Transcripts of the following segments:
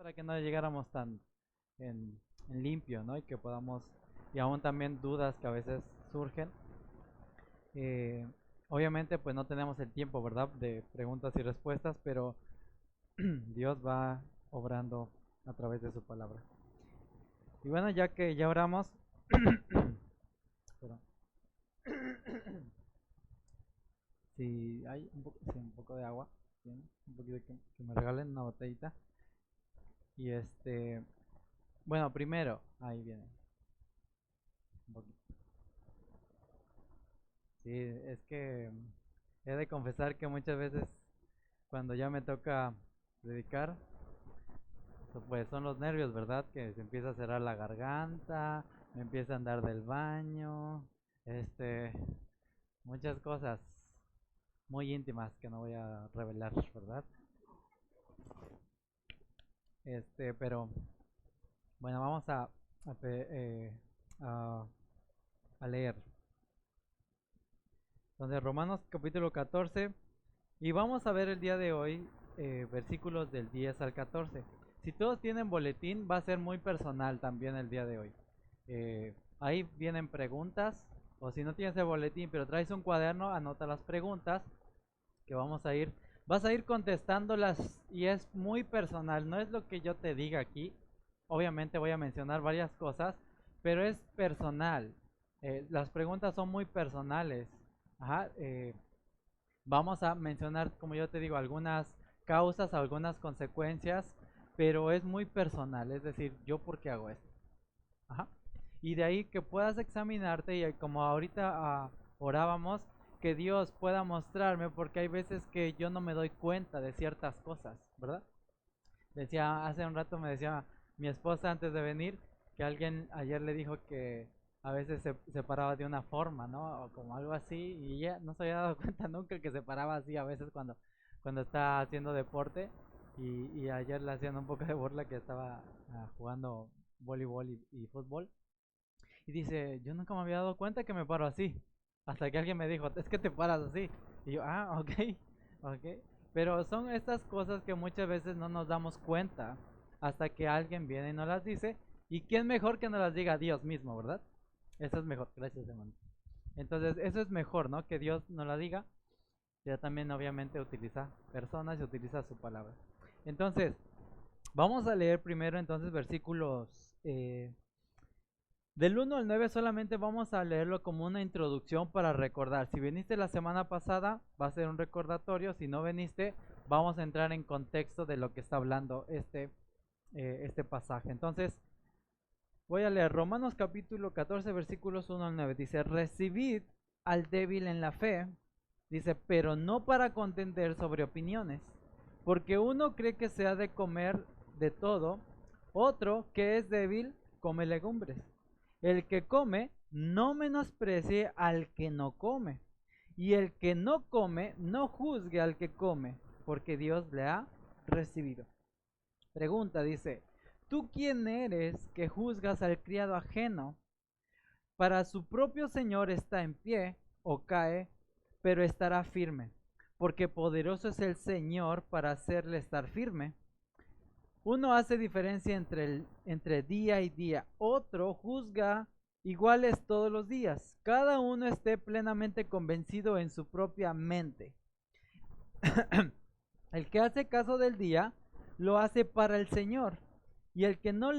para que no llegáramos tan en limpio, ¿no? Y que podamos, y aún también dudas que a veces surgen. Eh, Obviamente, pues no tenemos el tiempo, ¿verdad? De preguntas y respuestas, pero Dios va obrando a través de su palabra. Y bueno, ya que ya oramos, perdón. Si hay un poco de agua, ¿bien? Un poquito que me regalen una botellita. Y bueno, primero, ahí viene, un poquito. Sí, es que he de confesar que muchas veces cuando ya me toca predicar, pues son los nervios, ¿verdad? Que se empieza a cerrar la garganta, me empieza a andar del baño, este, muchas cosas muy íntimas que no voy a revelar, ¿verdad? Pero bueno, vamos a, pe- eh, a- a leer. Entonces, Romanos capítulo 14, y vamos a ver el día de hoy versículos del 10 al 14. Si todos tienen boletín, va a ser muy personal también el día de hoy. Ahí vienen preguntas, o si no tienes el boletín, pero traes un cuaderno, anota las preguntas que vas a ir contestándolas y es muy personal, no es lo que yo te diga aquí. Obviamente voy a mencionar varias cosas, pero es personal. Las preguntas son muy personales. Ajá, vamos a mencionar, como yo te digo, algunas causas, algunas consecuencias, pero es muy personal, es decir, yo por qué hago esto. Ajá. Y de ahí que puedas examinarte y como ahorita orábamos, que Dios pueda mostrarme, porque hay veces que yo no me doy cuenta de ciertas cosas, ¿verdad? Decía, hace un rato me decía mi esposa antes de venir que alguien ayer le dijo que a veces se paraba de una forma, ¿no? O como algo así, y ella no se había dado cuenta nunca que se paraba así a veces cuando está haciendo deporte. Y ayer le hacían un poco de burla que estaba jugando voleibol y fútbol. Y dice, yo nunca me había dado cuenta que me paro así. Hasta que alguien me dijo, es que te paras así. Y yo, ok, ok. Pero son estas cosas que muchas veces no nos damos cuenta hasta que alguien viene y nos las dice. ¿Y quién mejor que nos las diga? Dios mismo, ¿verdad? Eso es mejor. Gracias, hermano. Entonces, eso es mejor, ¿no? Que Dios nos la diga. Ya también obviamente utiliza personas y utiliza su palabra. Entonces, vamos a leer primero entonces versículos del 1 al 9 solamente vamos a leerlo como una introducción para recordar. Si viniste la semana pasada, va a ser un recordatorio. Si no viniste, vamos a entrar en contexto de lo que está hablando este pasaje. Entonces, voy a leer Romanos capítulo 14, versículos 1 al 9. Dice, recibid al débil en la fe. Dice, pero no para contender sobre opiniones. Porque uno cree que se ha de comer de todo, otro que es débil come legumbres. El que come, no menosprecie al que no come. Y el que no come, no juzgue al que come, porque Dios le ha recibido. Pregunta, dice, ¿tú quién eres que juzgas al criado ajeno? Para su propio Señor está en pie o cae, pero estará firme, porque poderoso es el Señor para hacerle estar firme. Uno hace diferencia entre día y día, otro juzga iguales todos los días. Cada uno esté plenamente convencido en su propia mente. El que hace caso del día, lo hace para el Señor. Y el que no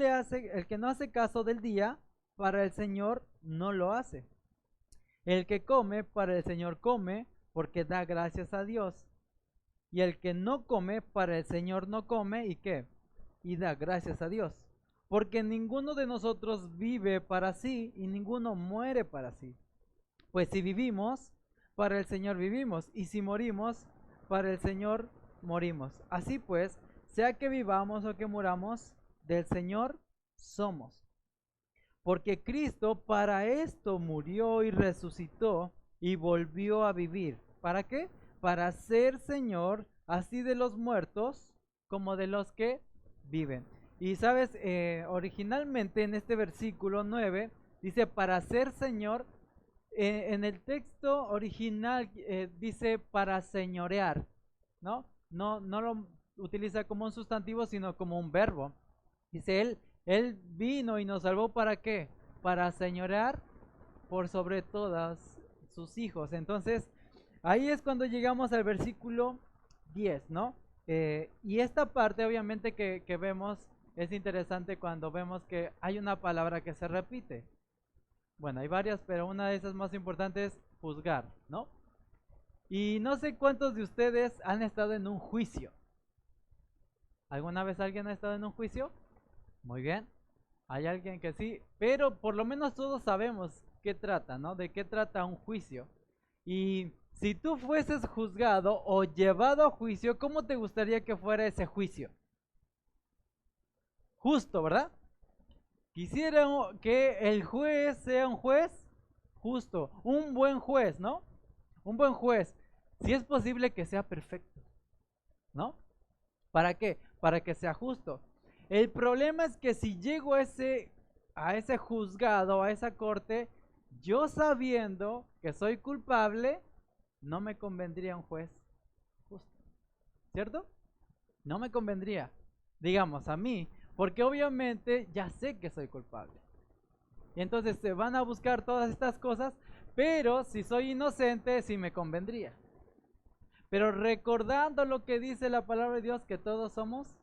hace caso del día, para el Señor no lo hace. El que come, para el Señor come, porque da gracias a Dios. Y el que no come, para el Señor no come, ¿y qué? Y da gracias a Dios. Porque ninguno de nosotros vive para sí y ninguno muere para sí. Pues si vivimos, para el Señor vivimos. Y si morimos, para el Señor morimos. Así pues, sea que vivamos o que muramos, del Señor somos. Porque Cristo para esto murió y resucitó y volvió a vivir. ¿Para qué? Para ser Señor así de los muertos como de los que viven. Y sabes, originalmente en este versículo 9 dice para ser Señor. En el texto original dice para señorear, ¿no? No, no lo utiliza como un sustantivo, sino como un verbo. Dice, él vino y nos salvó ¿para qué? Para señorear por sobre todas sus hijos. Entonces, ahí es cuando llegamos al versículo 10, ¿no? Y esta parte obviamente que vemos es interesante cuando vemos que hay una palabra que se repite. Bueno, hay varias, pero una de esas más importantes es juzgar, ¿no? Y no sé cuántos de ustedes han estado en un juicio. ¿Alguna vez alguien ha estado en un juicio? Muy bien. Hay alguien que sí, pero por lo menos todos sabemos qué trata, ¿no? De qué trata un juicio. Y si tú fueses juzgado o llevado a juicio, ¿cómo te gustaría que fuera ese juicio? Justo, ¿verdad? Quisiera que el juez sea un juez justo, un buen juez, ¿no? Un buen juez. Si es posible que sea perfecto, ¿no? ¿Para qué? Para que sea justo. El problema es que si llego a ese juzgado, a esa corte, yo sabiendo que soy culpable, no me convendría un juez justo, ¿cierto? No me convendría, digamos, a mí, porque obviamente ya sé que soy culpable. Y entonces se van a buscar todas estas cosas, pero si soy inocente, sí me convendría. Pero recordando lo que dice la palabra de Dios, que todos somos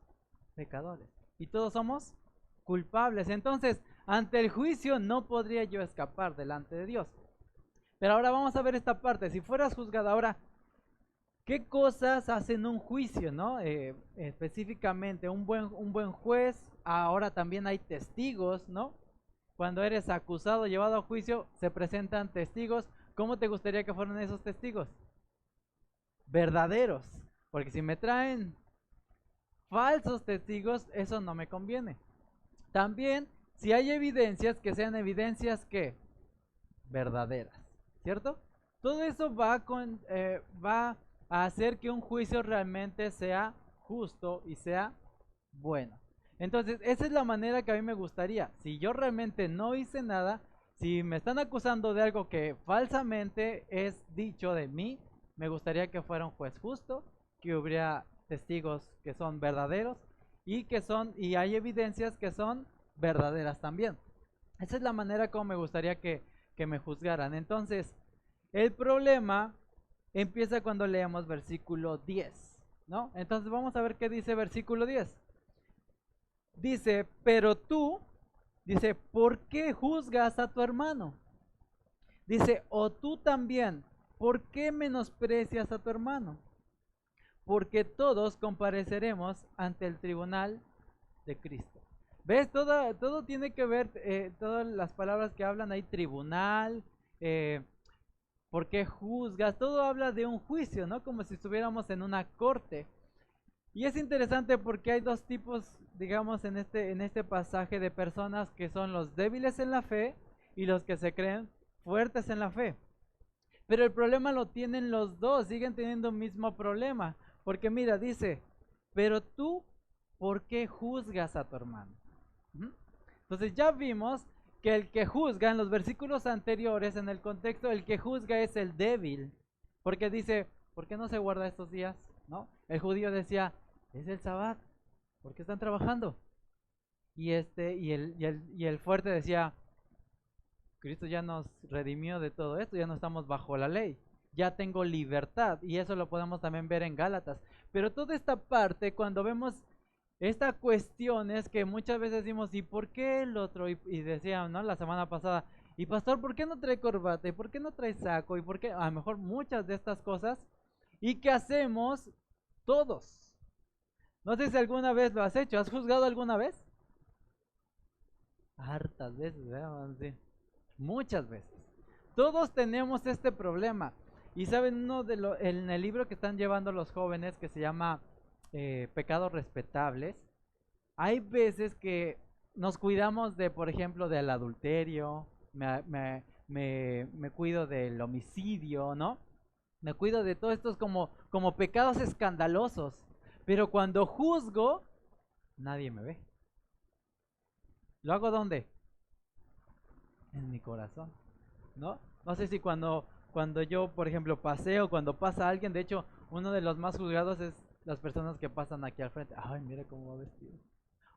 pecadores y todos somos culpables. Entonces, ante el juicio no podría yo escapar delante de Dios. Pero ahora vamos a ver esta parte. Si fueras juzgado ahora, ¿qué cosas hacen un juicio, no? Específicamente, un buen juez. Ahora también hay testigos, ¿no? Cuando eres acusado, llevado a juicio, se presentan testigos. ¿Cómo te gustaría que fueran esos testigos? Verdaderos. Porque si me traen falsos testigos, eso no me conviene. También, si hay evidencias, que sean evidencias que verdaderas, ¿cierto? Todo eso va a hacer que un juicio realmente sea justo y sea bueno. Entonces, esa es la manera que a mí me gustaría. Si yo realmente no hice nada, si me están acusando de algo que falsamente es dicho de mí, me gustaría que fuera un juez justo, que hubiera testigos que son verdaderos y hay evidencias que son verdaderas también. Esa es la manera como me gustaría que me juzgaran. Entonces, el problema empieza cuando leemos versículo 10, ¿no? Entonces vamos a ver qué dice versículo 10. Dice, pero tú, dice, ¿por qué juzgas a tu hermano? Dice, o tú también, ¿por qué menosprecias a tu hermano? Porque todos compareceremos ante el tribunal de Cristo. ¿Ves? Todo tiene que ver, todas las palabras que hablan ahí, tribunal, ¿por qué juzgas? Todo habla de un juicio, ¿no? Como si estuviéramos en una corte. Y es interesante porque hay dos tipos, digamos, en este pasaje de personas que son los débiles en la fe y los que se creen fuertes en la fe. Pero el problema lo tienen los dos, siguen teniendo el mismo problema. Porque mira, dice, pero tú, ¿por qué juzgas a tu hermano? Entonces ya vimos que el que juzga en los versículos anteriores, en el contexto, el que juzga es el débil. Porque dice, ¿por qué no se guarda estos días? ¿No? El judío decía, es el sabbat, ¿por qué están trabajando? Y el fuerte decía, Cristo ya nos redimió de todo esto, ya no estamos bajo la ley, ya tengo libertad, y eso lo podemos también ver en Gálatas. Pero toda esta parte, cuando vemos esta cuestión es que muchas veces decimos, ¿y por qué el otro? Y decían, ¿no? La semana pasada, y pastor, ¿por qué no trae corbata? ¿Y por qué no trae saco? ¿Y por qué? A lo mejor muchas de estas cosas. ¿Y qué hacemos todos? No sé si alguna vez lo has hecho. ¿Has juzgado alguna vez? Hartas veces, ¿verdad? Muchas veces. Todos tenemos este problema. Y saben, en el libro que están llevando los jóvenes, que se llama Pecados Respetables, hay veces que nos cuidamos de, por ejemplo, del adulterio, me cuido del homicidio, ¿no? Me cuido de todos estos como pecados escandalosos. Pero cuando juzgo, nadie me ve. ¿Lo hago dónde? En mi corazón, ¿no? No sé si cuando yo, por ejemplo, paseo, cuando pasa alguien, de hecho, uno de los más juzgados es las personas que pasan aquí al frente. Ay, mira cómo va vestido.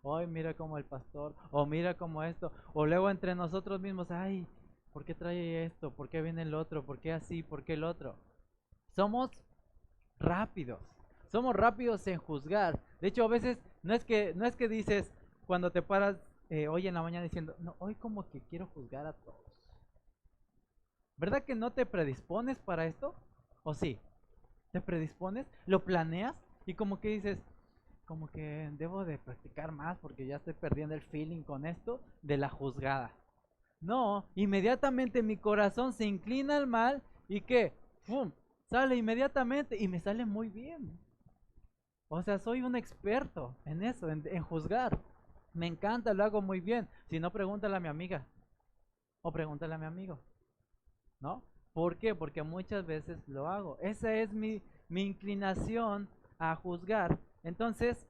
Ay, mira cómo el pastor. O mira cómo esto. O luego entre nosotros mismos. Ay, ¿por qué trae esto? ¿Por qué viene el otro? ¿Por qué así? ¿Por qué el otro? Somos rápidos. Somos rápidos en juzgar. De hecho, a veces no es que dices cuando te paras hoy en la mañana diciendo, no, hoy como que quiero juzgar a todos. ¿Verdad que no te predispones para esto? ¿O sí? ¿Te predispones? ¿Lo planeas? Y como que dices, como que debo de practicar más porque ya estoy perdiendo el feeling con esto de la juzgada. No, inmediatamente mi corazón se inclina al mal y que, ¡pum!, sale inmediatamente y me sale muy bien. O sea, soy un experto en eso, en juzgar. Me encanta, lo hago muy bien. Si no, pregúntale a mi amiga o pregúntale a mi amigo, ¿no? ¿Por qué? Porque muchas veces lo hago. Esa es mi inclinación a juzgar. Entonces,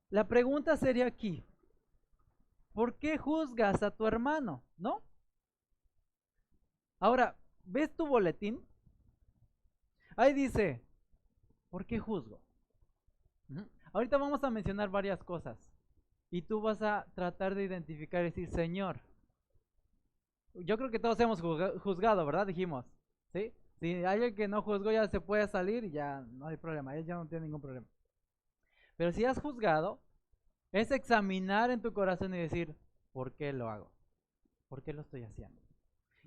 la pregunta sería aquí, ¿por qué juzgas a tu hermano? ¿No? Ahora, ¿ves tu boletín? Ahí dice, ¿por qué juzgo? Ujú. Ahorita vamos a mencionar varias cosas y tú vas a tratar de identificar y decir, Señor, yo creo que todos hemos juzgado, ¿verdad? Dijimos, ¿sí? Si hay alguien que no juzgó ya se puede salir y ya no hay problema, él ya no tiene ningún problema. Pero si has juzgado, es examinar en tu corazón y decir, ¿por qué lo hago? ¿Por qué lo estoy haciendo?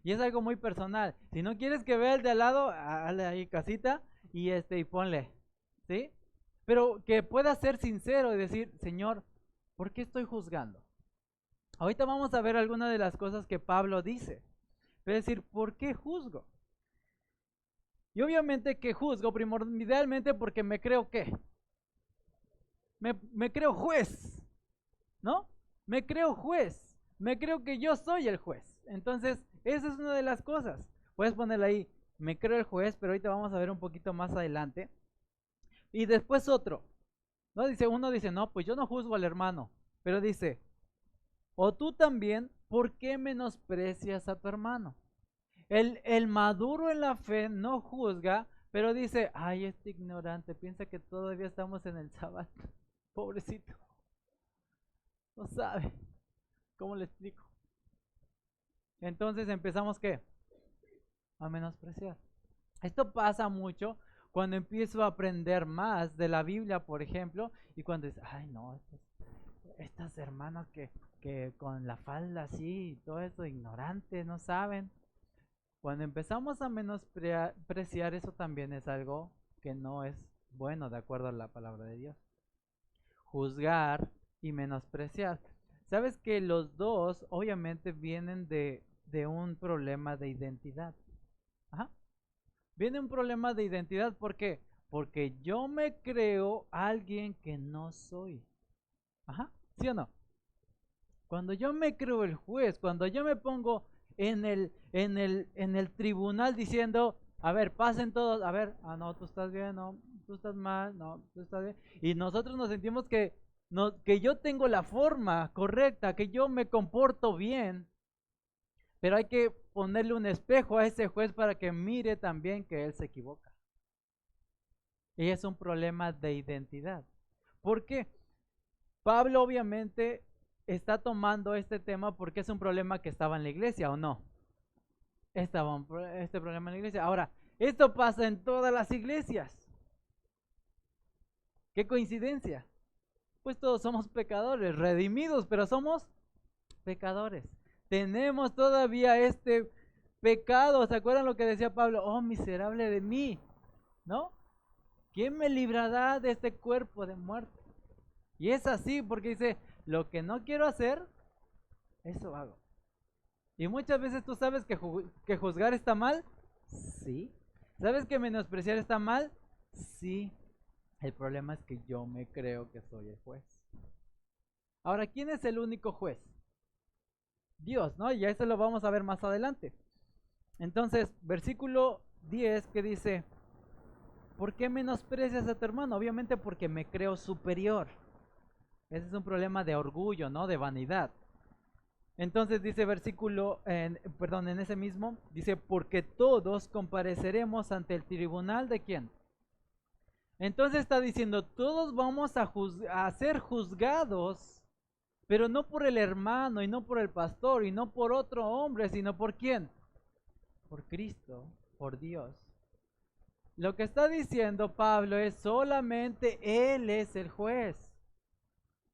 Y es algo muy personal. Si no quieres que vea el de al lado, hazle ahí casita y ponle, ¿sí? Pero que pueda ser sincero y decir, Señor, ¿por qué estoy juzgando? Ahorita vamos a ver algunas de las cosas que Pablo dice. Es decir, ¿por qué juzgo? Y obviamente que juzgo primordialmente porque me creo ¿qué? Me creo juez, ¿no? Me creo juez. Me creo que yo soy el juez. Entonces, esa es una de las cosas. Puedes ponerle ahí, me creo el juez, pero ahorita vamos a ver un poquito más adelante. Y después otro, ¿no? Uno dice, no, pues yo no juzgo al hermano. Pero dice, o tú también, ¿por qué menosprecias a tu hermano? El maduro en la fe no juzga, pero dice, ay, este ignorante, piensa que todavía estamos en el sábado. Pobrecito, no sabe. ¿Cómo le explico? Entonces empezamos, ¿qué? A menospreciar. Esto pasa mucho cuando empiezo a aprender más de la Biblia, por ejemplo, y cuando dices, ay, no, estas hermanas que con la falda así y todo eso, ignorantes, no saben. Cuando empezamos a menospreciar, eso también es algo que no es bueno de acuerdo a la palabra de Dios. Juzgar y menospreciar. Sabes que los dos obviamente vienen de un problema de identidad. Ajá. Viene un problema de identidad, ¿por qué? Porque yo me creo alguien que no soy. Ajá, ¿sí o no? Cuando yo me creo el juez, cuando yo me pongo en el tribunal diciendo, a ver, pasen todos, a ver, no, tú estás bien, no, tú estás mal, no, tú estás bien. Y nosotros nos sentimos que, no, que yo tengo la forma correcta, que yo me comporto bien, pero hay que ponerle un espejo a ese juez para que mire también que él se equivoca. Y es un problema de identidad. ¿Por qué? Pablo obviamente está tomando este tema porque es un problema que estaba en la iglesia, ¿o no? Estaba este problema en la iglesia. Ahora, esto pasa en todas las iglesias. ¿Qué coincidencia? Pues todos somos pecadores, redimidos, pero somos pecadores. Tenemos todavía este pecado. ¿Se acuerdan lo que decía Pablo? Oh, miserable de mí, ¿no? ¿Quién me librará de este cuerpo de muerte? Y es así porque dice, lo que no quiero hacer, eso hago. Y muchas veces tú sabes que juzgar está mal. Sí. ¿Sabes que menospreciar está mal? Sí. El problema es que yo me creo que soy el juez. Ahora, ¿quién es el único juez? Dios, ¿no? Y eso lo vamos a ver más adelante. Entonces, versículo 10 que dice, ¿por qué menosprecias a tu hermano? Obviamente porque me creo superior. Ese es un problema de orgullo, ¿no? De vanidad. Entonces dice en ese mismo, dice, porque todos compareceremos ante el tribunal de quién? Entonces está diciendo, todos vamos a ser juzgados, pero no por el hermano y no por el pastor y no por otro hombre, sino por quién, por Cristo, por Dios. Lo que está diciendo Pablo es solamente Él es el juez.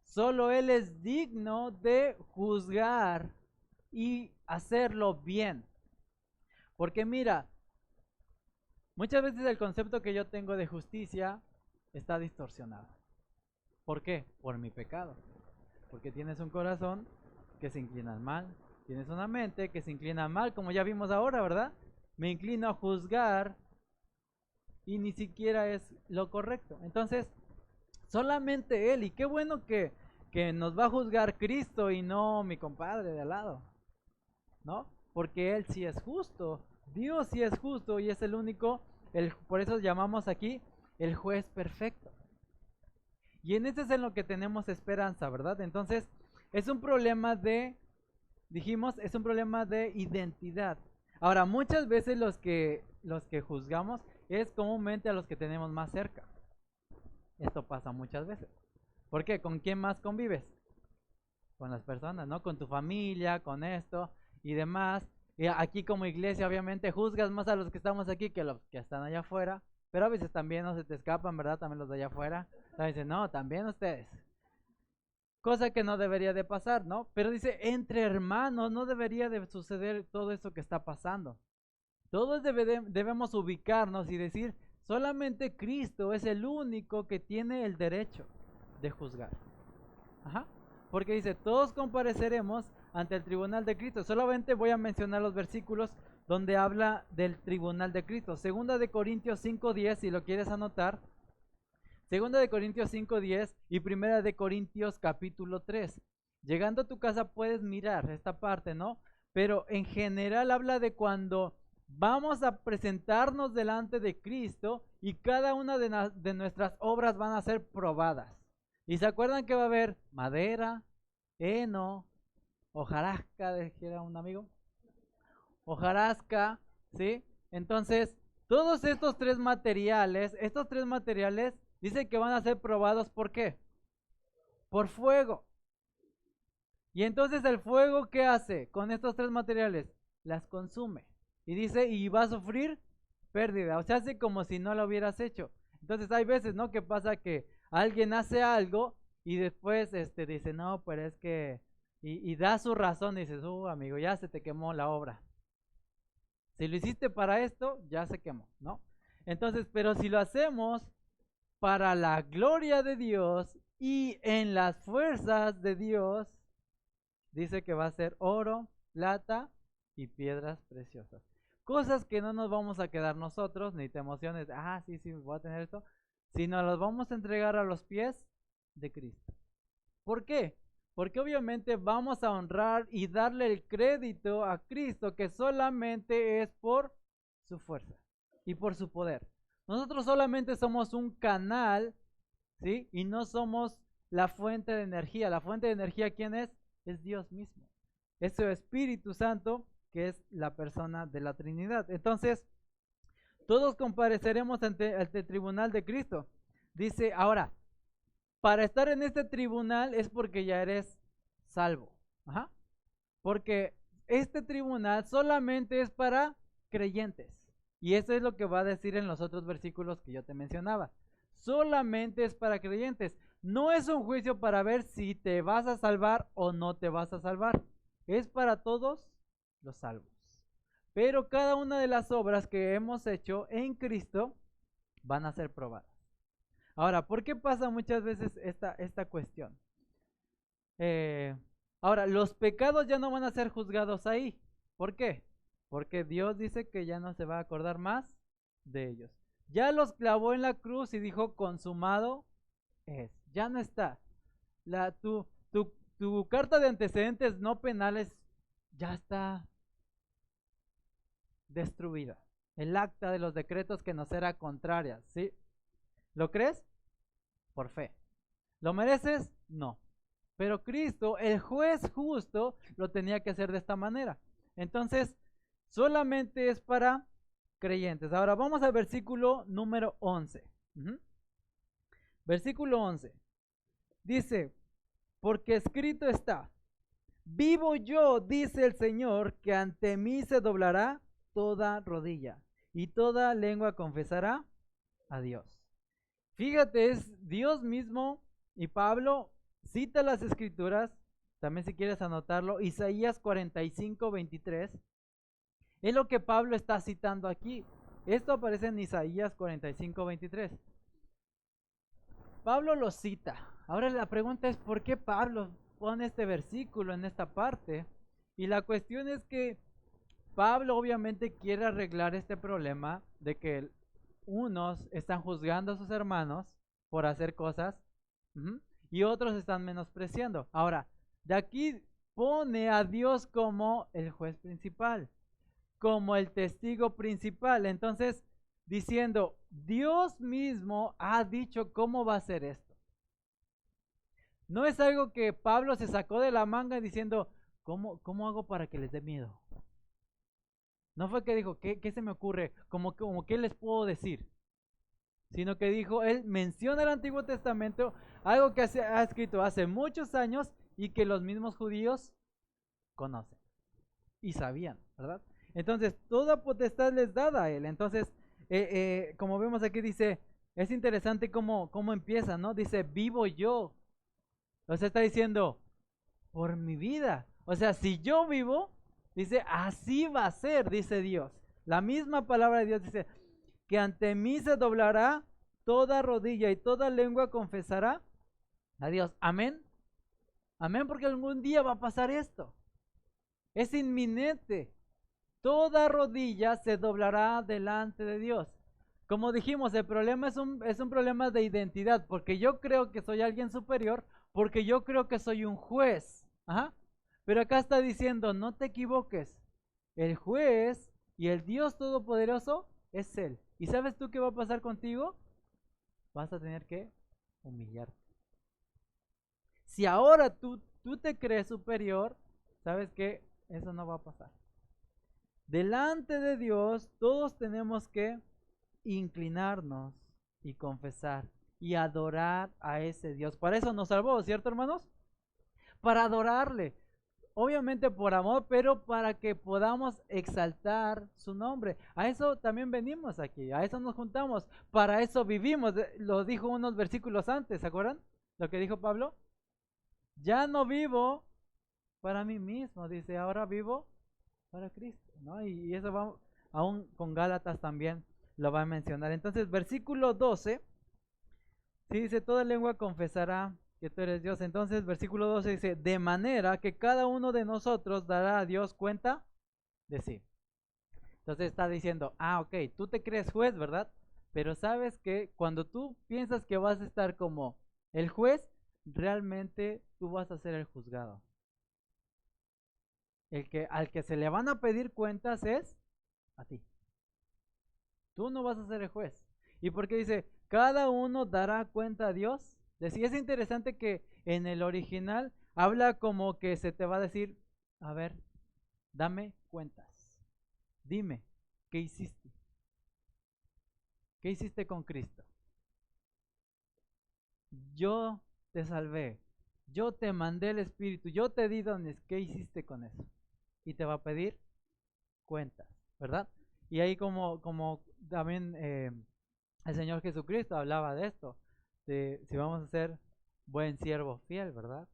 Solo Él es digno de juzgar y hacerlo bien. Porque mira, muchas veces el concepto que yo tengo de justicia está distorsionado. ¿Por qué? Por mi pecado. Porque tienes un corazón que se inclina al mal. Tienes una mente que se inclina al mal, como ya vimos ahora, ¿verdad? Me inclino a juzgar y ni siquiera es lo correcto. Entonces, solamente Él. Y qué bueno que nos va a juzgar Cristo y no mi compadre de al lado, ¿no? Porque Él sí es justo. Dios sí es justo y es el único, por eso llamamos aquí el juez perfecto. Y en este es en lo que tenemos esperanza, ¿verdad? Entonces, es un problema es un problema de identidad. Ahora, muchas veces los que juzgamos es comúnmente a los que tenemos más cerca. Esto pasa muchas veces. ¿Por qué? ¿Con quién más convives? Con las personas, ¿no? Con tu familia, con esto y demás. Y aquí como iglesia obviamente juzgas más a los que estamos aquí que a los que están allá afuera. Pero a veces también no se te escapan, ¿verdad? También los de allá afuera. También dicen, no, también ustedes. Cosa que no debería de pasar, ¿no? Pero dice, entre hermanos no debería de suceder todo eso que está pasando. Todos debemos ubicarnos y decir, solamente Cristo es el único que tiene el derecho de juzgar. Ajá. Porque dice, todos compareceremos ante el tribunal de Cristo. Solamente voy a mencionar los versículos donde habla del tribunal de Cristo. Segunda de Corintios 5:10, si lo quieres anotar. Segunda de Corintios 5:10 y Primera de Corintios capítulo 3. Llegando a tu casa puedes mirar esta parte, ¿no? Pero en general habla de cuando vamos a presentarnos delante de Cristo y cada una de nuestras obras van a ser probadas. ¿Y se acuerdan que va a haber madera, heno, hojarasca, dijera un amigo? Hojarasca, ¿sí? Entonces, todos estos tres materiales dice que van a ser probados, ¿por qué? Por fuego. Y entonces el fuego, ¿qué hace con estos tres materiales? Las consume. Y dice, y va a sufrir pérdida. O sea, hace como si no lo hubieras hecho. Entonces hay veces, ¿no? Que pasa que alguien hace algo y después dice, no, pero es que... Y da su razón y dices, amigo, ya se te quemó la obra. Si lo hiciste para esto, ya se quemó, ¿no? Entonces, pero si lo hacemos para la gloria de Dios y en las fuerzas de Dios, dice que va a ser oro, plata y piedras preciosas. Cosas que no nos vamos a quedar nosotros, ni te emociones, sí, voy a tener esto, sino las vamos a entregar a los pies de Cristo. ¿Por qué? Porque obviamente vamos a honrar y darle el crédito a Cristo, que solamente es por su fuerza y por su poder. Nosotros solamente somos un canal, ¿sí? Y no somos la fuente de energía. La fuente de energía, ¿quién es? Es Dios mismo. Es su Espíritu Santo, que es la persona de la Trinidad. Entonces, todos compareceremos ante el tribunal de Cristo. Dice, ahora, para estar en este tribunal es porque ya eres salvo. Ajá. Porque este tribunal solamente es para creyentes. Y eso es lo que va a decir en los otros versículos que yo te mencionaba. Solamente es para creyentes. No es un juicio para ver si te vas a salvar o no te vas a salvar. Es para todos los salvos. Pero cada una de las obras que hemos hecho en Cristo van a ser probadas. Ahora, ¿por qué pasa muchas veces esta cuestión? Ahora, los pecados ya no van a ser juzgados ahí. ¿Por qué? Porque Dios dice que ya no se va a acordar más de ellos. Ya los clavó en la cruz y dijo, consumado es. Ya no está. Tu carta de antecedentes no penales ya está destruida. El acta de los decretos que nos era contraria, ¿sí? ¿Lo crees? Por fe. ¿Lo mereces? No. Pero Cristo, el juez justo, lo tenía que hacer de esta manera. Entonces, solamente es para creyentes. Ahora vamos al versículo número 11. Versículo 11. Dice, porque escrito está, vivo yo, dice el Señor, que ante mí se doblará toda rodilla y toda lengua confesará a Dios. Fíjate, es Dios mismo y Pablo cita las escrituras, también si quieres anotarlo, Isaías 45:23, es lo que Pablo está citando aquí. Esto aparece en Isaías 45:23. Pablo lo cita. Ahora la pregunta es, ¿por qué Pablo pone este versículo en esta parte? Y la cuestión es que Pablo obviamente quiere arreglar este problema de que unos están juzgando a sus hermanos por hacer cosas y otros están menospreciando. Ahora, de aquí pone a Dios como el juez principal, como el testigo principal. Entonces, diciendo, Dios mismo ha dicho cómo va a ser esto. No es algo que Pablo se sacó de la manga diciendo, ¿cómo hago para que les dé miedo? No fue que dijo, ¿qué se me ocurre? Como ¿qué les puedo decir? Sino que dijo, él menciona el Antiguo Testamento, algo que ha escrito hace muchos años y que los mismos judíos conocen y sabían, ¿verdad? Entonces, toda potestad les dada a él. Entonces, como vemos aquí dice, es interesante cómo empieza, ¿no? Dice, vivo yo. O sea, está diciendo, por mi vida. O sea, si yo vivo, dice, así va a ser, dice Dios. La misma palabra de Dios dice, que ante mí se doblará toda rodilla y toda lengua confesará a Dios. Amén. Amén, porque algún día va a pasar esto. Es inminente. Toda rodilla se doblará delante de Dios. Como dijimos, el problema es un problema de identidad, porque yo creo que soy alguien superior, porque yo creo que soy un juez. Ajá. Pero acá está diciendo, no te equivoques. El juez y el Dios Todopoderoso es Él. ¿Y sabes tú qué va a pasar contigo? Vas a tener que humillarte. Si ahora tú te crees superior, ¿sabes qué? Eso no va a pasar. Delante de Dios todos tenemos que inclinarnos y confesar y adorar a ese Dios. Para eso nos salvó, ¿cierto, hermanos? Para adorarle. Obviamente por amor, pero para que podamos exaltar su nombre. A eso también venimos aquí, a eso nos juntamos, para eso vivimos. Lo dijo unos versículos antes, ¿se acuerdan? Lo que dijo Pablo. Ya no vivo para mí mismo, dice, ahora vivo para Cristo, ¿no? Y eso va, aún con Gálatas también lo va a mencionar. Entonces, versículo 12, sí dice, toda lengua confesará que tú eres Dios. Entonces, versículo 12 dice, de manera que cada uno de nosotros dará a Dios cuenta de sí. Entonces está diciendo, ok, tú te crees juez, ¿verdad? Pero sabes que cuando tú piensas que vas a estar como el juez, realmente tú vas a ser el juzgado. Al que se le van a pedir cuentas es a ti. Tú no vas a ser el juez. ¿Y por qué dice, cada uno dará cuenta a Dios? Sí, es interesante que en el original habla como que se te va a decir, a ver, dame cuentas. Dime, ¿qué hiciste? ¿Qué hiciste con Cristo? Yo te salvé. Yo te mandé el Espíritu. Yo te di dones. ¿Qué hiciste con eso? Y te va a pedir cuentas, ¿verdad? Y ahí como también el Señor Jesucristo hablaba de esto, de si vamos a ser buen siervo fiel, ¿verdad?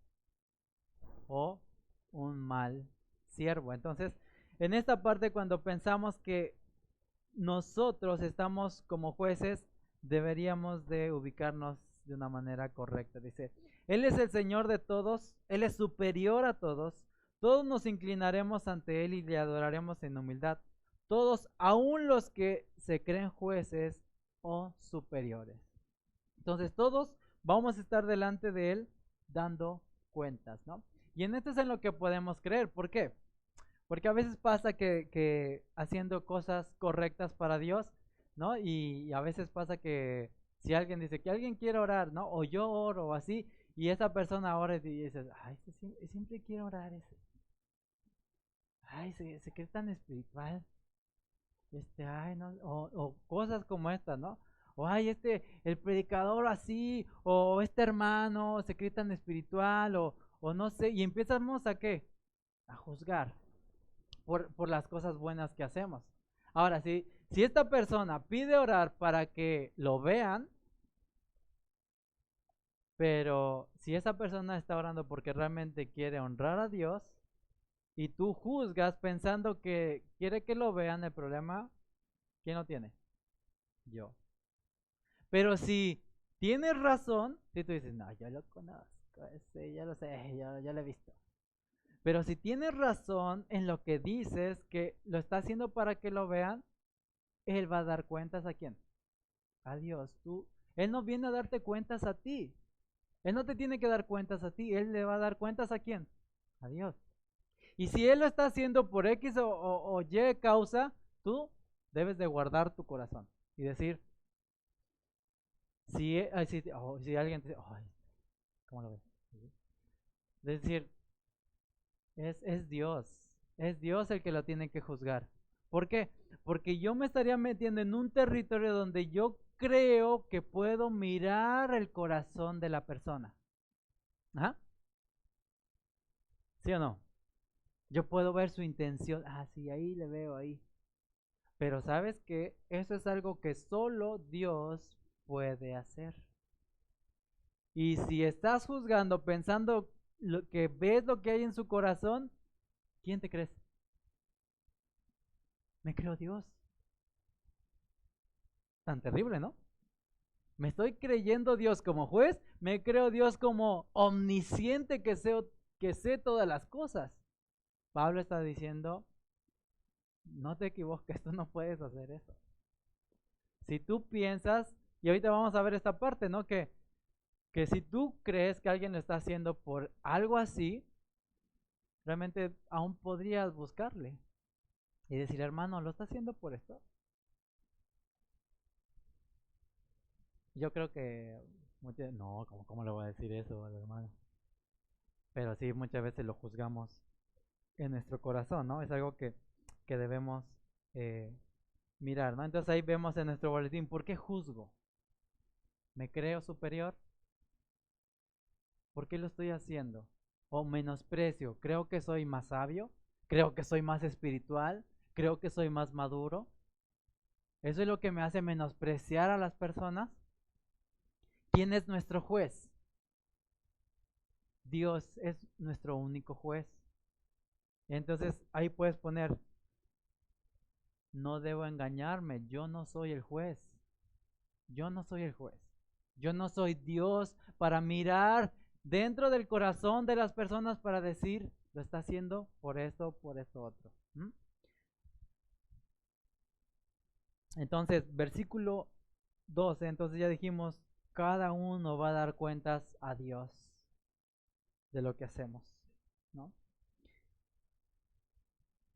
O un mal siervo. Entonces, en esta parte cuando pensamos que nosotros estamos como jueces, deberíamos de ubicarnos de una manera correcta. Dice, Él es el Señor de todos, Él es superior a todos, todos nos inclinaremos ante Él y le adoraremos en humildad. Todos, aun los que se creen jueces o superiores. Entonces todos vamos a estar delante de Él dando cuentas, ¿no? Y en esto es en lo que podemos creer. ¿Por qué? Porque a veces pasa que haciendo cosas correctas para Dios, ¿no? Y a veces pasa que si alguien dice que alguien quiere orar, ¿no? O yo oro o así, y esa persona ora y dices, ay, siempre quiere orar ese. Ay, se cree tan espiritual. Ay, no, o cosas como estas, ¿no? o ay, el predicador así, o este hermano se cree tan espiritual, o no sé, y empezamos a ¿qué? A juzgar por las cosas buenas que hacemos. Ahora, si esta persona pide orar para que lo vean, pero si esa persona está orando porque realmente quiere honrar a Dios y tú juzgas pensando que quiere que lo vean, el problema, ¿quién lo tiene? Yo. Pero si tienes razón, si tú dices, no, yo lo conozco, ya lo sé, ya lo he visto. Pero si tienes razón en lo que dices, que lo está haciendo para que lo vean, Él va a dar cuentas a quién? A Dios. Él no viene a darte cuentas a ti. Él no te tiene que dar cuentas a ti. Él le va a dar cuentas a quién? A Dios. Y si Él lo está haciendo por X o Y causa, tú debes de guardar tu corazón y decir, si alguien te dice, ay, ¿cómo lo ves? Es decir, es Dios el que lo tiene que juzgar. ¿Por qué? Porque yo me estaría metiendo en un territorio donde yo creo que puedo mirar el corazón de la persona. ¿Ajá? ¿Sí o no? Yo puedo ver su intención. Ah, sí, ahí le veo ahí. Pero sabes que eso es algo que solo Dios puede hacer. Y si estás juzgando pensando que ves lo que hay en su corazón, ¿quién te crees? Me creo Dios. Tan terrible, ¿no? Me estoy creyendo Dios como juez, me creo Dios como omnisciente que sé todas las cosas. Pablo está diciendo, no te equivoques, tú no puedes hacer eso. Si tú piensas, y ahorita vamos a ver esta parte, ¿no? Que si tú crees que alguien lo está haciendo por algo así, realmente aún podrías buscarle y decir, hermano, ¿lo está haciendo por esto? Yo creo que, no, ¿cómo le voy a decir eso al hermano? Pero sí, muchas veces lo juzgamos en nuestro corazón, ¿no? Es algo que debemos eh, mirar, ¿no? Entonces ahí vemos en nuestro boletín, ¿por qué juzgo? ¿Me creo superior? ¿Por qué lo estoy haciendo? ¿O menosprecio? ¿Creo que soy más sabio? ¿Creo que soy más espiritual? ¿Creo que soy más maduro? ¿Eso es lo que me hace menospreciar a las personas? ¿Quién es nuestro juez? Dios es nuestro único juez. Entonces ahí puedes poner, no debo engañarme, yo no soy el juez. Yo no soy el juez. Yo no soy Dios para mirar dentro del corazón de las personas para decir, lo está haciendo por esto otro. Entonces, versículo 12, entonces ya dijimos, cada uno va a dar cuentas a Dios de lo que hacemos, ¿no?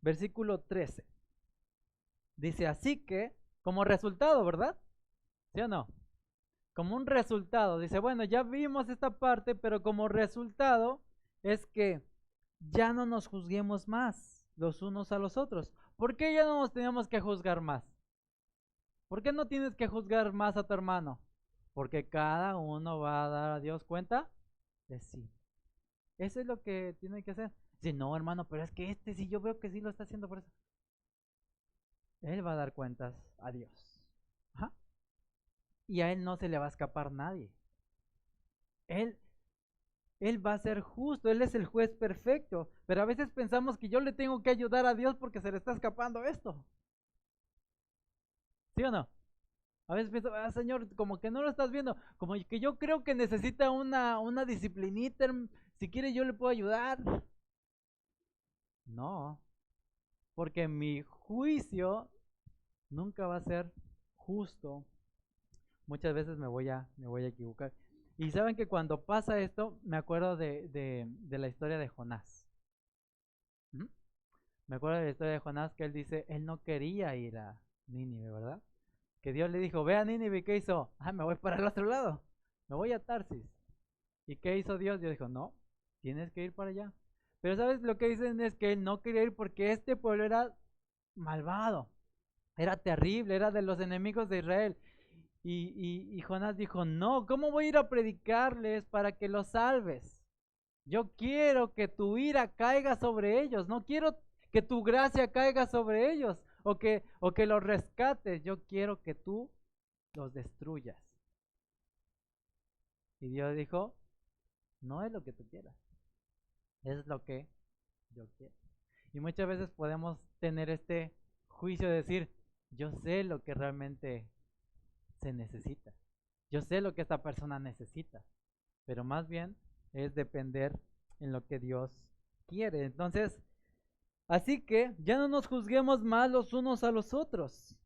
Versículo 13. Dice, así que, como resultado, ¿verdad? ¿Sí o no? Como un resultado. Dice, bueno, ya vimos esta parte, pero como resultado es que ya no nos juzguemos más los unos a los otros. ¿Por qué ya no nos tenemos que juzgar más? ¿Por qué no tienes que juzgar más a tu hermano? Porque cada uno va a dar a Dios cuenta de sí. Eso es lo que tiene que hacer. Dice, no, hermano, pero es que si yo veo que sí lo está haciendo por eso. Él va a dar cuentas a Dios. Ajá. Y a él no se le va a escapar nadie. Él va a ser justo, Él es el juez perfecto. Pero a veces pensamos que yo le tengo que ayudar a Dios porque se le está escapando esto. ¿Sí o no? A veces pienso, Señor, como que no lo estás viendo. Como que yo creo que necesita una disciplinita. Si quiere yo le puedo ayudar. No, porque mi juicio nunca va a ser justo. Muchas veces me voy a equivocar. Y saben que cuando pasa esto, me acuerdo de la historia de Jonás. ¿Mm? Me acuerdo de la historia de Jonás que él dice, él no quería ir a Nínive, ¿verdad? Que Dios le dijo, ve a Nínive, ¿y qué hizo? Ah, me voy para el otro lado, me voy a Tarsis. ¿Y qué hizo Dios? Dios dijo, no, tienes que ir para allá. Pero ¿sabes lo que dicen? Es que él no quería ir porque este pueblo era malvado, era terrible, era de los enemigos de Israel. Y Jonás dijo, no, ¿cómo voy a ir a predicarles para que los salves? Yo quiero que tu ira caiga sobre ellos, no quiero que tu gracia caiga sobre ellos o que los rescates, yo quiero que tú los destruyas. Y Dios dijo, no es lo que tú quieras, es lo que yo quiero. Y muchas veces podemos tener este juicio de decir, yo sé lo que realmente se necesita, yo sé lo que esta persona necesita, pero más bien es depender en lo que Dios quiere. Entonces, así que ya no nos juzguemos más los unos a los otros,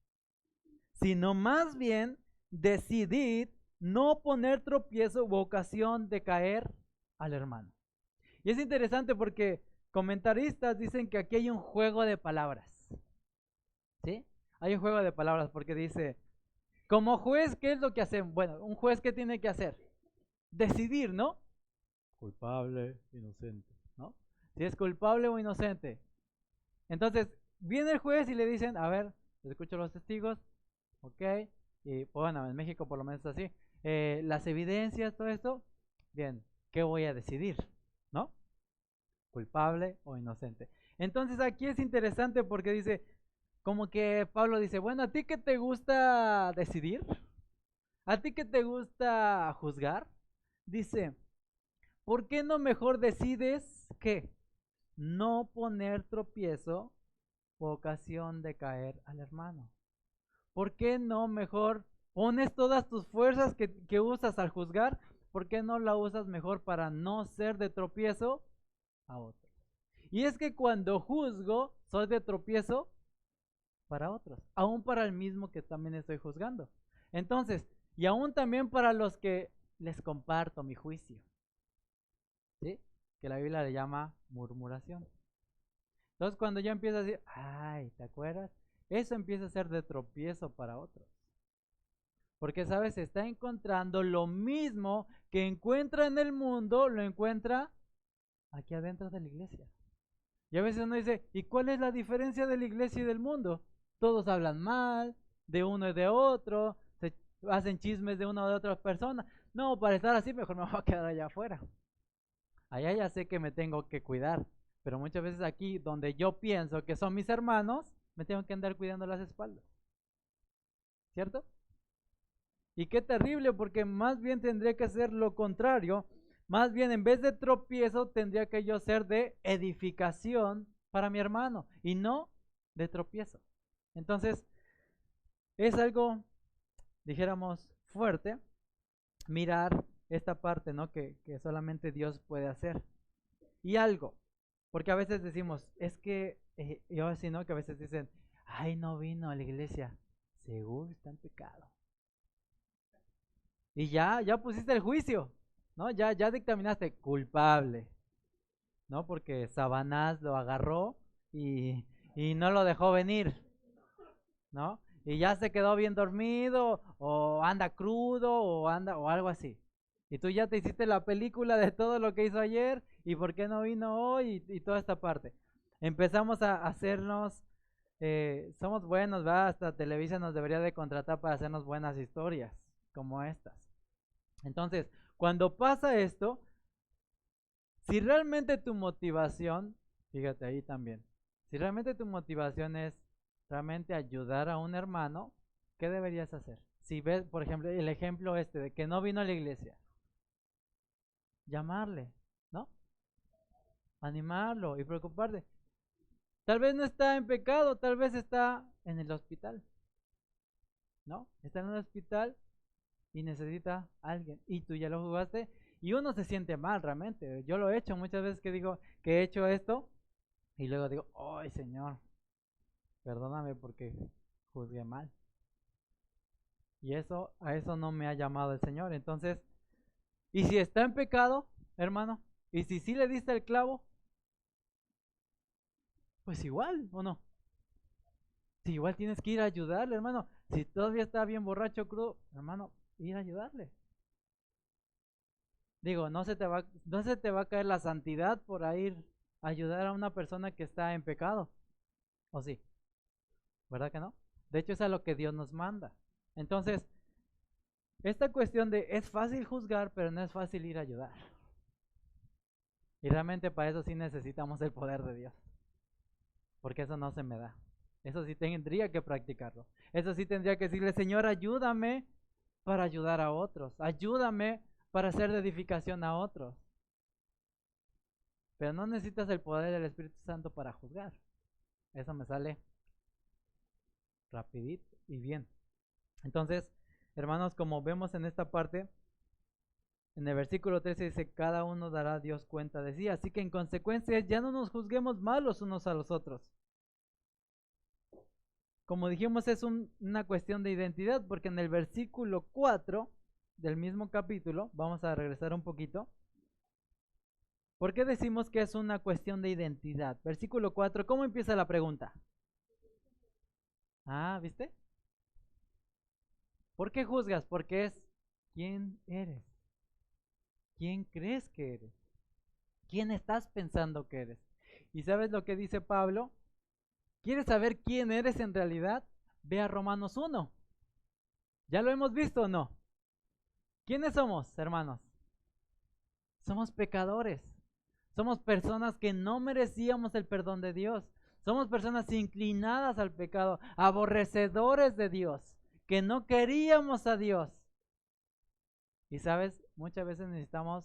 sino más bien decidid no poner tropiezo u ocasión de caer al hermano. Y es interesante porque comentaristas dicen que aquí hay un juego de palabras. ¿Sí? Hay un juego de palabras porque dice, como juez, ¿qué es lo que hacen? Bueno, un juez, ¿qué tiene que hacer? Decidir, ¿no? Culpable, inocente, ¿no? Si es culpable o inocente. Entonces, viene el juez y le dicen, a ver, escucho los testigos, ok, y bueno, en México por lo menos es así, las evidencias, todo esto, bien, ¿qué voy a decidir? ¿No? ¿Culpable o inocente? Entonces aquí es interesante porque dice, como que Pablo dice, bueno, ¿a ti qué te gusta decidir? ¿A ti qué te gusta juzgar? Dice, ¿por qué no mejor decides que no poner tropiezo o ocasión de caer al hermano? ¿Por qué no mejor pones todas tus fuerzas que usas al juzgar? ¿Por qué no la usas mejor para no ser de tropiezo a otros? Y es que cuando juzgo, soy de tropiezo para otros, aún para el mismo que también estoy juzgando. Entonces, y aún también para los que les comparto mi juicio, ¿sí? Que la Biblia le llama murmuración. Entonces, cuando yo empiezo a decir, ay, ¿te acuerdas? Eso empieza a ser de tropiezo para otros. Porque, ¿sabes? Está encontrando lo mismo que encuentra en el mundo, lo encuentra aquí adentro de la iglesia. Y a veces uno dice, ¿y cuál es la diferencia de la iglesia y del mundo? Todos hablan mal de uno y de otro, se hacen chismes de una o de otra persona. No, para estar así mejor me voy a quedar allá afuera. Allá ya sé que me tengo que cuidar, pero muchas veces aquí donde yo pienso que son mis hermanos, me tengo que andar cuidando las espaldas. ¿Cierto? Y qué terrible, porque más bien tendría que ser lo contrario. Más bien, en vez de tropiezo, tendría que yo ser de edificación para mi hermano y no de tropiezo. Entonces, es algo, dijéramos, fuerte mirar esta parte, ¿no? Que solamente Dios puede hacer. Y algo, porque a veces decimos, es que, yo así, ¿no? Que a veces dicen, ay, no vino a la iglesia, seguro está en pecado. Y ya pusiste el juicio, ¿no? Ya dictaminaste culpable, ¿no? Porque Sabanás lo agarró y, y no lo dejó venir, ¿no? Y ya se quedó bien dormido, o anda crudo, o algo así. Y tú ya te hiciste la película de todo lo que hizo ayer, y por qué no vino hoy, y toda esta parte. Empezamos a hacernos, somos buenos, ¿verdad? Hasta Televisa nos debería de contratar para hacernos buenas historias, como estas. Entonces, cuando pasa esto, si realmente tu motivación, fíjate ahí también, si realmente tu motivación es realmente ayudar a un hermano, ¿qué deberías hacer? Si ves, por ejemplo, el ejemplo este de que no vino a la iglesia, llamarle, ¿no? Animarlo y preocuparte. Tal vez no está en pecado, tal vez está en el hospital, ¿no? Está en el hospital y necesita a alguien. Y tú ya lo jugaste y uno se siente mal realmente. Yo lo he hecho muchas veces que digo que he hecho esto y luego digo, ay Señor, perdóname porque juzgué mal. Y eso, a eso no me ha llamado el Señor. Entonces, ¿y si está en pecado, hermano? ¿Y si sí le diste el clavo? Pues igual, ¿o no? Si igual tienes que ir a ayudarle, hermano. Si todavía está bien borracho, crudo, hermano, ir a ayudarle. Digo, no se te va a caer la santidad por ir a ayudar a una persona que está en pecado. ¿O sí? ¿Verdad que no? De hecho, es a lo que Dios nos manda. Entonces, esta cuestión de es fácil juzgar, pero no es fácil ir a ayudar. Y realmente para eso sí necesitamos el poder de Dios. Porque eso no se me da. Eso sí tendría que practicarlo. Eso sí tendría que decirle, Señor, ayúdame para ayudar a otros. Ayúdame para hacer de edificación a otros. Pero no necesitas el poder del Espíritu Santo para juzgar. Eso me sale rapidito y bien. Entonces, hermanos, como vemos en esta parte, en el versículo 13 dice, cada uno dará a Dios cuenta de sí. Así que en consecuencia ya no nos juzguemos mal los unos a los otros. Como dijimos, es una cuestión de identidad, porque en el versículo 4 del mismo capítulo, vamos a regresar un poquito. ¿Por qué decimos que es una cuestión de identidad? Versículo 4, ¿cómo empieza la pregunta? Ah, ¿viste? ¿Por qué juzgas? Porque es ¿quién eres? ¿Quién crees que eres? ¿Quién estás pensando que eres? ¿Y sabes lo que dice Pablo? ¿Quieres saber quién eres en realidad? Ve a Romanos 1. ¿Ya lo hemos visto o no? ¿Quiénes somos, hermanos? Somos pecadores. Somos personas que no merecíamos el perdón de Dios. Somos personas inclinadas al pecado, aborrecedores de Dios, que no queríamos a Dios. Y sabes, muchas veces necesitamos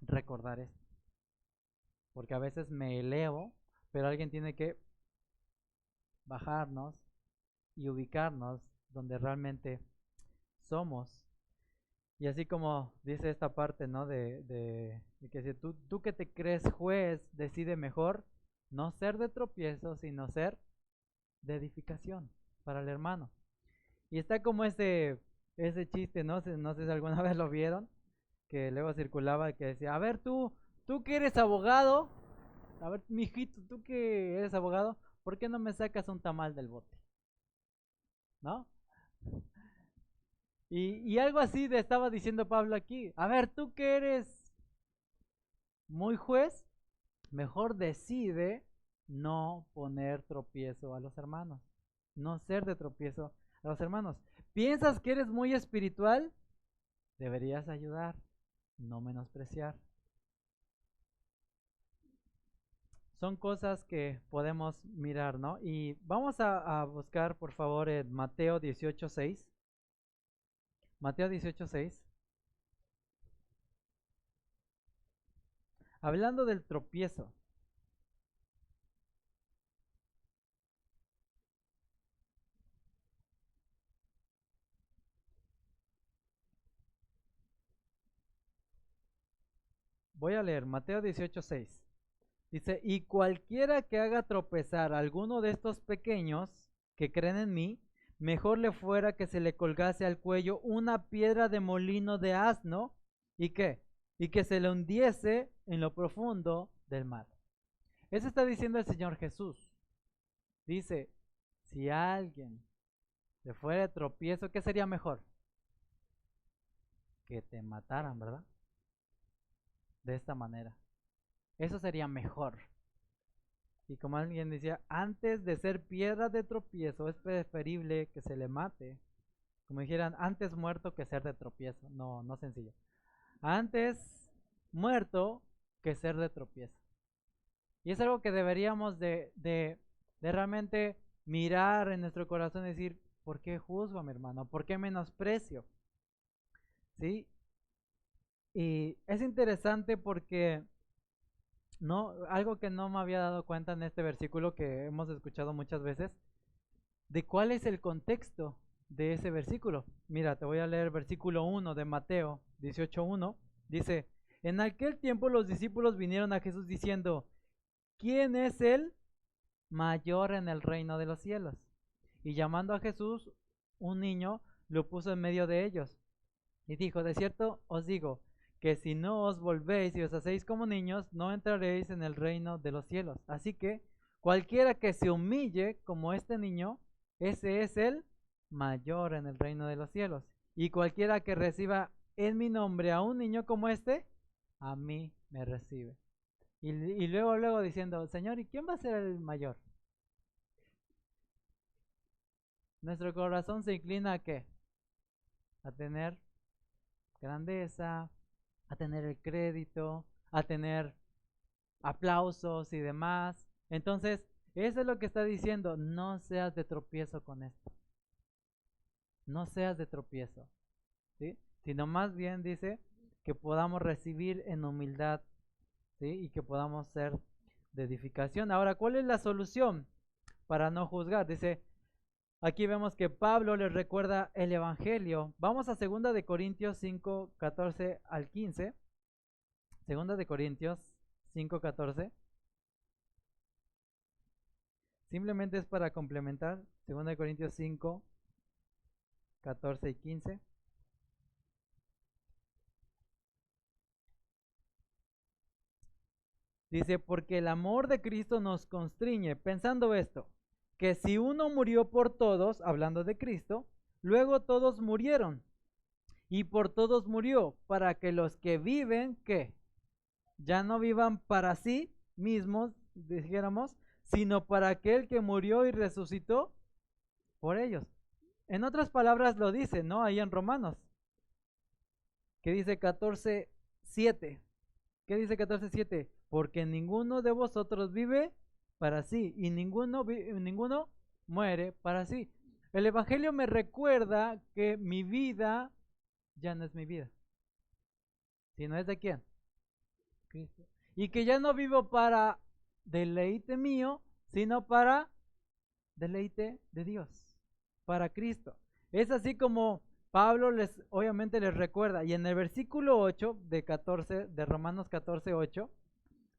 recordar esto. Porque a veces me elevo, pero alguien tiene que bajarnos y ubicarnos donde realmente somos. Y así como dice esta parte, ¿no? De que si tú que te crees juez, decide mejor no ser de tropiezo, sino ser de edificación para el hermano. Y está como ese chiste, ¿no? No sé si alguna vez lo vieron, que luego circulaba que decía, a ver tú que eres abogado, a ver, mijito, tú que eres abogado, ¿por qué no me sacas un tamal del bote? ¿No? Y algo así le estaba diciendo Pablo aquí. A ver, tú que eres muy juez, mejor decide no poner tropiezo a los hermanos. No ser de tropiezo a los hermanos. ¿Piensas que eres muy espiritual? Deberías ayudar, no menospreciar. Son cosas que podemos mirar, ¿no? Y vamos a buscar, por favor, en Mateo 18:6. Mateo 18:6. Hablando del tropiezo. Voy a leer Mateo 18:6. Dice, y cualquiera que haga tropezar a alguno de estos pequeños que creen en mí, mejor le fuera que se le colgase al cuello una piedra de molino de asno, ¿y qué? Y que se le hundiese en lo profundo del mar. Eso está diciendo el Señor Jesús. Dice, si alguien le fuera de tropiezo, ¿qué sería mejor? Que te mataran, ¿verdad? De esta manera. Eso sería mejor. Y como alguien decía, antes de ser piedra de tropiezo, es preferible que se le mate. Como dijeran, antes muerto que ser de tropiezo. No, no sencillo. Antes muerto que ser de tropiezo. Y es algo que deberíamos de realmente mirar en nuestro corazón y decir, ¿por qué juzgo a mi hermano? ¿Por qué menosprecio? ¿Sí? Y es interesante porque no, algo que no me había dado cuenta en este versículo que hemos escuchado muchas veces, de cuál es el contexto de ese versículo. Mira, te voy a leer el versículo 1 de Mateo 18:1. Dice, en aquel tiempo los discípulos vinieron a Jesús diciendo, ¿quién es el mayor en el reino de los cielos? Y llamando a Jesús, un niño lo puso en medio de ellos. Y dijo, de cierto os digo, que si no os volvéis y os hacéis como niños, no entraréis en el reino de los cielos. Así que cualquiera que se humille como este niño, ese es el mayor en el reino de los cielos. Y cualquiera que reciba en mi nombre a un niño como este, a mí me recibe. Y luego diciendo, Señor, ¿y quién va a ser el mayor? Nuestro corazón se inclina a qué? a tener grandeza, a tener el crédito, a tener aplausos y demás. Entonces, eso es lo que está diciendo, no seas de tropiezo con esto. No seas de tropiezo, ¿sí? Sino más bien dice que podamos recibir en humildad, ¿sí? Y que podamos ser de edificación. Ahora, ¿cuál es la solución para no juzgar? Dice, aquí vemos que Pablo les recuerda el Evangelio. Vamos a 2 de Corintios 5, 14 al 15. 2 de Corintios 5, 14. Simplemente es para complementar. 2 de Corintios 5, 14 y 15. Dice, porque el amor de Cristo nos constriñe, pensando esto, que si uno murió por todos, hablando de Cristo, luego todos murieron, y por todos murió, para que los que viven, ¿qué? Ya no vivan para sí mismos, dijéramos, sino para aquel que murió y resucitó por ellos. En otras palabras lo dice, ¿no? Ahí en Romanos, que dice 14:7. ¿Qué dice 14:7? Porque ninguno de vosotros vive para sí y ninguno muere para sí. El Evangelio me recuerda que mi vida ya no es mi vida, sino es de quién? Cristo. Y que ya no vivo para deleite mío, sino para deleite de Dios, para Cristo. Es así como Pablo obviamente les recuerda, y en el versículo 8 de Romanos 14:8,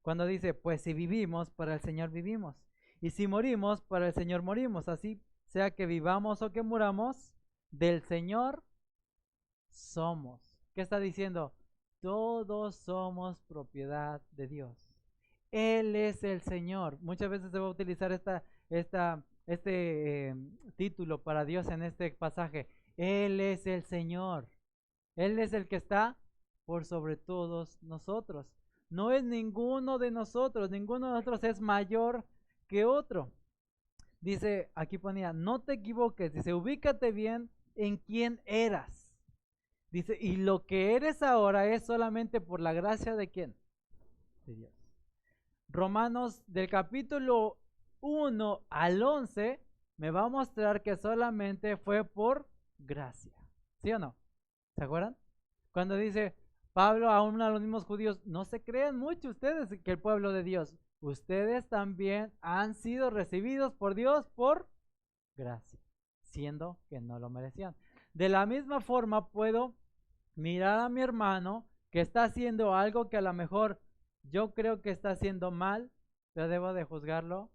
cuando dice, pues si vivimos, para el Señor vivimos, y si morimos, para el Señor morimos, así sea que vivamos o que muramos, del Señor somos. ¿Qué está diciendo? Todos somos propiedad de Dios. Él es el Señor. Muchas veces se va a utilizar este título para Dios en este pasaje. Él es el Señor. Él es el que está por sobre todos nosotros. No es ninguno de nosotros. Ninguno de nosotros es mayor que otro. Dice, aquí ponía, no te equivoques. Dice, ubícate bien en quién eras. Dice, y lo que eres ahora es solamente por la gracia de quién? De Dios. Romanos del capítulo 1 al 11 me va a mostrar que solamente fue por gracia. ¿Sí o no? ¿Se acuerdan? Cuando dice Pablo aún a los mismos judíos, no se crean mucho ustedes que el pueblo de Dios, ustedes también han sido recibidos por Dios por gracia, siendo que no lo merecían. De la misma forma puedo mirar a mi hermano que está haciendo algo que a lo mejor yo creo que está haciendo mal, pero debo de juzgarlo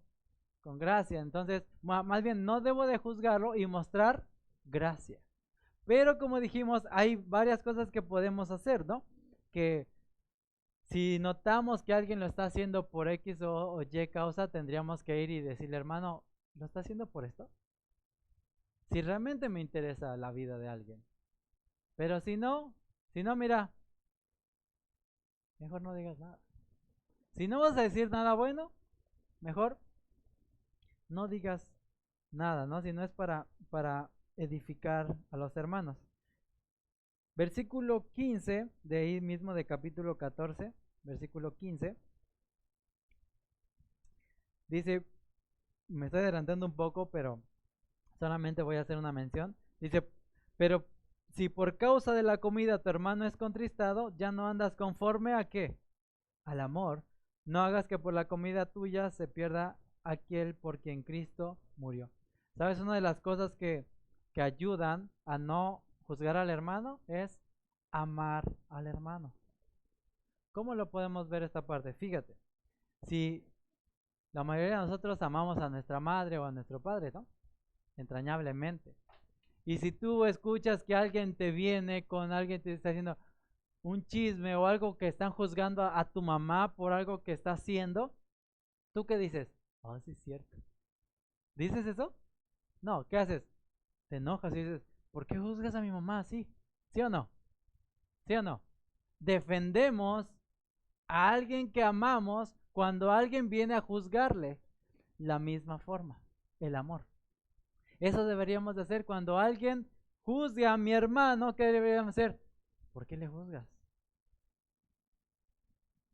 con gracia. Entonces, más bien no debo de juzgarlo y mostrar gracia. Pero como dijimos, hay varias cosas que podemos hacer, ¿no? Que si notamos que alguien lo está haciendo por X o Y causa, tendríamos que ir y decirle, hermano, ¿lo está haciendo por esto? Si realmente me interesa la vida de alguien. Pero si no, mira, mejor no digas nada. Si no vas a decir nada bueno, mejor no digas nada, ¿no? Si no es para edificar a los hermanos. Versículo 15, de ahí mismo de capítulo 14, versículo 15, dice, me estoy adelantando un poco, pero solamente voy a hacer una mención. Dice, pero si por causa de la comida tu hermano es contristado, ya no andas conforme a ¿qué? Al amor. No hagas que por la comida tuya se pierda aquel por quien Cristo murió. ¿Sabes? Una de las cosas que ayudan a no juzgar al hermano es amar al hermano. ¿Cómo lo podemos ver esta parte? Fíjate, si la mayoría de nosotros amamos a nuestra madre o a nuestro padre, ¿no? Entrañablemente. Y si tú escuchas que alguien te viene con alguien te está haciendo un chisme o algo que están juzgando a tu mamá por algo que está haciendo, ¿tú qué dices? Oh, sí es cierto. ¿Dices eso? No, ¿qué haces? Te enojas y dices, ¿por qué juzgas a mi mamá así? ¿Sí o no? ¿Sí o no? Defendemos a alguien que amamos cuando alguien viene a juzgarle. La misma forma, el amor. Eso deberíamos de hacer cuando alguien juzgue a mi hermano, ¿qué deberíamos hacer? ¿Por qué le juzgas?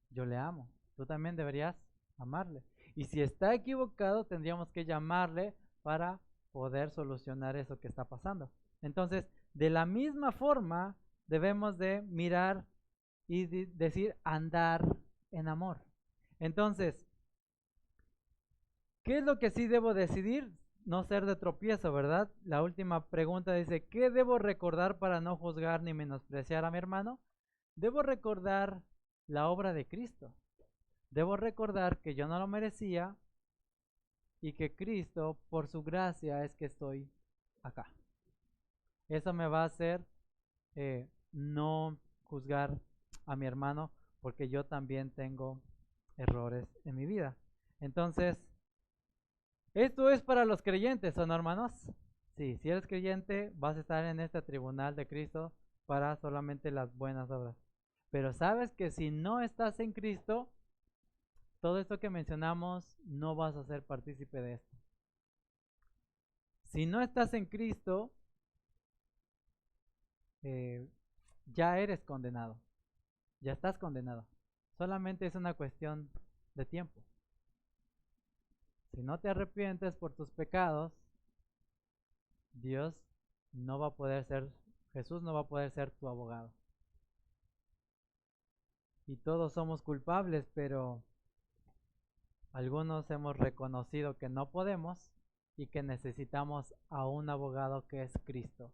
Yo le amo. Tú también deberías amarle. Y si está equivocado, tendríamos que llamarle para poder solucionar eso que está pasando. Entonces, de la misma forma, debemos de mirar y decir andar en amor. Entonces, ¿qué es lo que sí debo decidir? No ser de tropiezo, ¿verdad? La última pregunta dice, ¿qué debo recordar para no juzgar ni menospreciar a mi hermano? Debo recordar la obra de Cristo. Debo recordar que yo no lo merecía y que Cristo, por su gracia, es que estoy acá. Eso me va a hacer no juzgar a mi hermano porque yo también tengo errores en mi vida. Entonces, esto es para los creyentes, ¿o no, hermanos? Sí, si eres creyente, vas a estar en este tribunal de Cristo para solamente las buenas obras. Pero sabes que si no estás en Cristo, todo esto que mencionamos no vas a ser partícipe de esto. Si no estás en Cristo, ya eres condenado, ya estás condenado. Solamente es una cuestión de tiempo. Si no te arrepientes por tus pecados, Dios no va a poder ser, Jesús no va a poder ser tu abogado. Y todos somos culpables, pero algunos hemos reconocido que no podemos y que necesitamos a un abogado que es Cristo.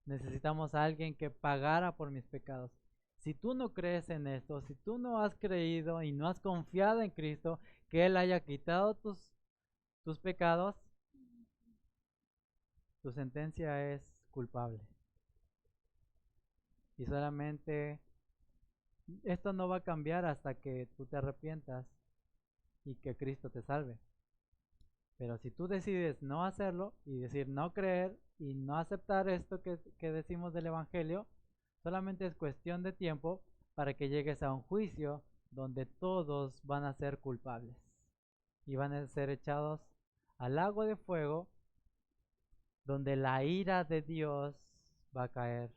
Necesitamos a alguien que pagara por mis pecados. Si tú no crees en esto, si tú no has creído y no has confiado en Cristo, que Él haya quitado tus pecados, tu sentencia es culpable. Y solamente esto no va a cambiar hasta que tú te arrepientas y que Cristo te salve. Pero si tú decides no hacerlo y decir no creer y no aceptar esto que decimos del Evangelio, solamente es cuestión de tiempo para que llegues a un juicio donde todos van a ser culpables y van a ser echados al lago de fuego donde la ira de Dios va a caer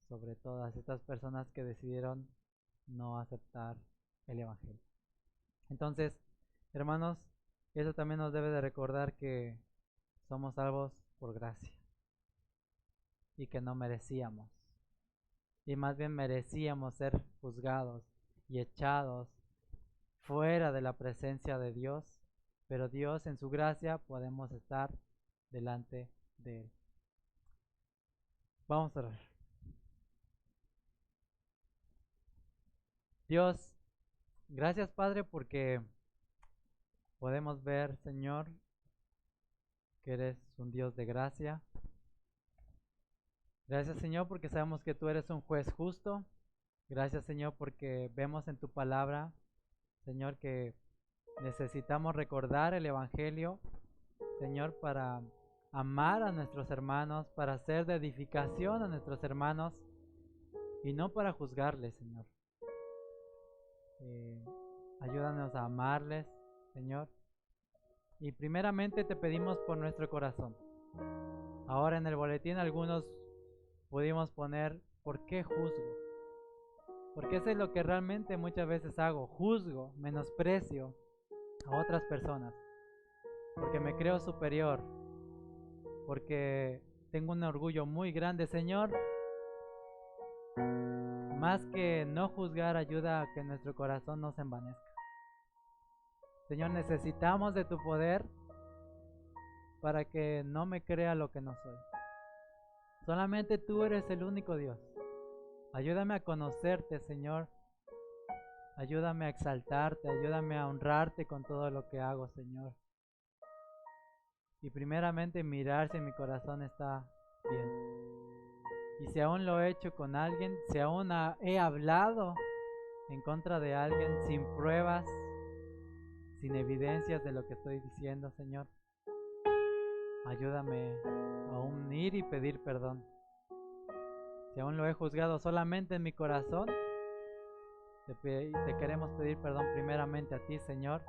sobre todas estas personas que decidieron no aceptar el Evangelio. Entonces, hermanos, eso también nos debe de recordar que somos salvos por gracia y que no merecíamos. Y más bien merecíamos ser juzgados y echados fuera de la presencia de Dios, pero Dios en su gracia podemos estar delante de Él. Vamos a orar. Dios, gracias Padre porque podemos ver, Señor, que eres un Dios de gracia. Gracias Señor porque sabemos que tú eres un juez justo. Gracias Señor porque vemos en tu palabra, Señor, que necesitamos recordar el Evangelio, Señor, para amar a nuestros hermanos, para ser de edificación a nuestros hermanos y no para juzgarles, Señor. Ayúdanos a amarles, Señor. Y primeramente te pedimos por nuestro corazón. Ahora en el boletín algunos pudimos poner ¿por qué juzgo? Porque eso es lo que realmente muchas veces hago. Juzgo, menosprecio a otras personas. Porque me creo superior. Porque tengo un orgullo muy grande, Señor. Más que no juzgar, ayuda a que nuestro corazón no se envanezca. Señor, necesitamos de tu poder para que no me crea lo que no soy. Solamente tú eres el único Dios. Ayúdame a conocerte, Señor. Ayúdame a exaltarte, ayúdame a honrarte con todo lo que hago, Señor. Y primeramente mirar si mi corazón está bien. Y si aún lo he hecho con alguien, si aún he hablado en contra de alguien sin pruebas, sin evidencias de lo que estoy diciendo, Señor, ayúdame a unir y pedir perdón. Si aún lo he juzgado solamente en mi corazón, te queremos pedir perdón primeramente a ti, Señor,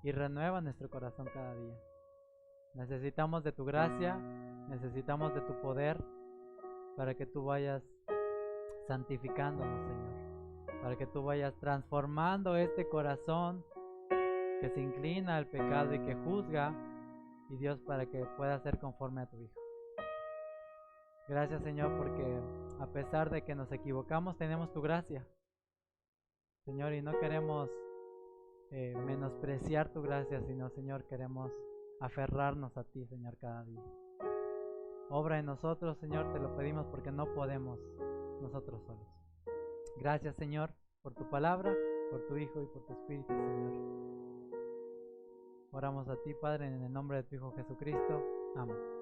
y renueva nuestro corazón cada día. Necesitamos de tu gracia, necesitamos de tu poder, para que tú vayas santificándonos, Señor, para que tú vayas transformando este corazón que se inclina al pecado y que juzga, y Dios, para que pueda ser conforme a tu Hijo. Gracias, Señor, porque a pesar de que nos equivocamos, tenemos tu gracia, Señor, y no queremos menospreciar tu gracia, sino, Señor, queremos aferrarnos a ti, Señor, cada día. Obra en nosotros, Señor, te lo pedimos porque no podemos nosotros solos. Gracias, Señor, por tu palabra, por tu Hijo y por tu Espíritu, Señor. Oramos a ti, Padre, en el nombre de tu Hijo Jesucristo. Amén.